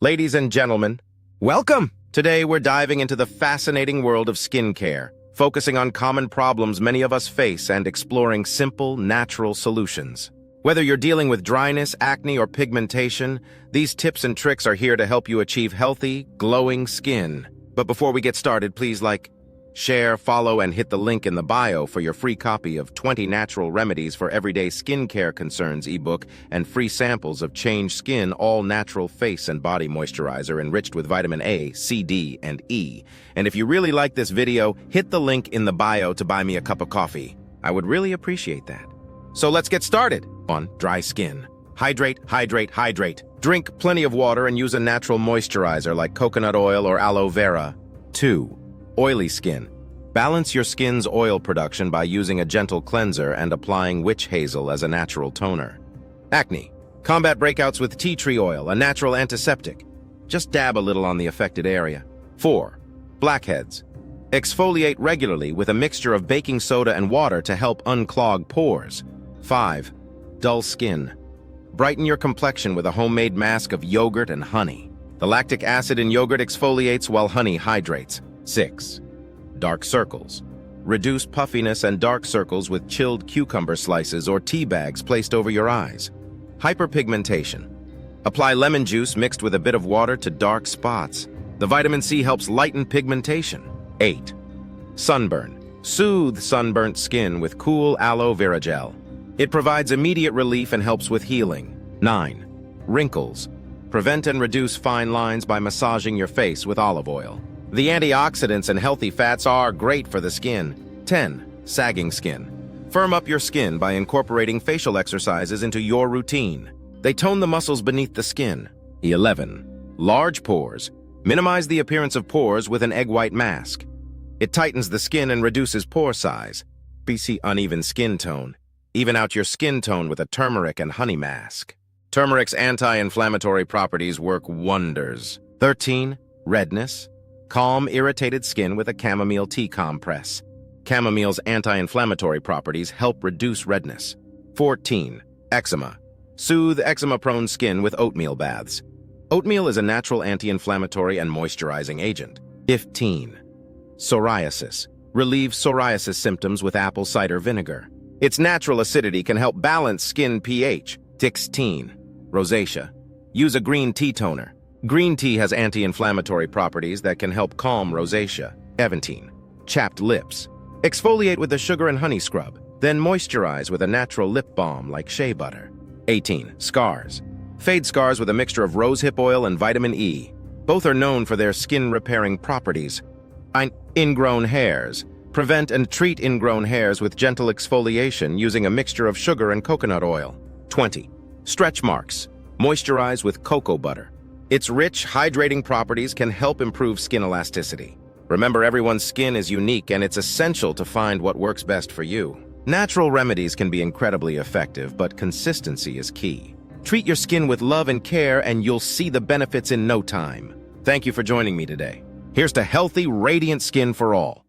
Ladies and gentlemen, welcome! Today we're diving into the fascinating world of skincare, focusing on common problems many of us face and exploring simple, natural solutions. Whether you're dealing with dryness, acne, or pigmentation, these tips and tricks are here to help you achieve healthy, glowing skin. But before we get started, please like, share, follow, and hit the link in the bio for your free copy of 20 Natural Remedies for Everyday Skincare Concerns ebook and free samples of Change Skin All-Natural Face and Body Moisturizer enriched with vitamin A, C, D, and E. And if you really like this video, hit the link in the bio to buy me a cup of coffee. I would really appreciate that. So let's get started. On dry skin. Hydrate, hydrate, hydrate. Drink plenty of water and use a natural moisturizer like coconut oil or aloe vera. 2. Oily skin. Balance your skin's oil production by using a gentle cleanser and applying witch hazel as a natural toner. Acne. Combat breakouts with tea tree oil, a natural antiseptic. Just dab a little on the affected area. 4. Blackheads. Exfoliate regularly with a mixture of baking soda and water to help unclog pores. 5. Dull skin. Brighten your complexion with a homemade mask of yogurt and honey. The lactic acid in yogurt exfoliates while honey hydrates. 6. Dark circles. Reduce puffiness and dark circles with chilled cucumber slices or tea bags placed over your eyes. Hyperpigmentation. Apply lemon juice mixed with a bit of water to dark spots. The vitamin C helps lighten pigmentation. 8. Sunburn. Soothe sunburnt skin with cool aloe vera gel. It provides immediate relief and helps with healing. 9. Wrinkles. Prevent and reduce fine lines by massaging your face with olive oil. The antioxidants and healthy fats are great for the skin. 10. Sagging skin. Firm up your skin by incorporating facial exercises into your routine. They tone the muscles beneath the skin. 11. Large pores. Minimize the appearance of pores with an egg white mask. It tightens the skin and reduces pore size. BC uneven skin tone. Even out your skin tone with a turmeric and honey mask. Turmeric's anti-inflammatory properties work wonders. 13. Redness. Calm irritated skin with a chamomile tea compress. Chamomile's anti-inflammatory properties help reduce redness. 14. Eczema. Soothe eczema-prone skin with oatmeal baths. Oatmeal is a natural anti-inflammatory and moisturizing agent. 15. Psoriasis. Relieve psoriasis symptoms with apple cider vinegar. Its natural acidity can help balance skin pH. 16. Rosacea. Use a green tea toner. Green tea has anti-inflammatory properties that can help calm rosacea. 17. Chapped lips. Exfoliate with a sugar and honey scrub, then moisturize with a natural lip balm like shea butter. 18. Scars. Fade scars with a mixture of rosehip oil and vitamin E. Both are known for their skin-repairing properties. Ingrown hairs. Prevent and treat ingrown hairs with gentle exfoliation using a mixture of sugar and coconut oil. 20. Stretch marks. Moisturize with cocoa butter. Its rich, hydrating properties can help improve skin elasticity. Remember, everyone's skin is unique and it's essential to find what works best for you. Natural remedies can be incredibly effective, but consistency is key. Treat your skin with love and care and you'll see the benefits in no time. Thank you for joining me today. Here's to healthy, radiant skin for all.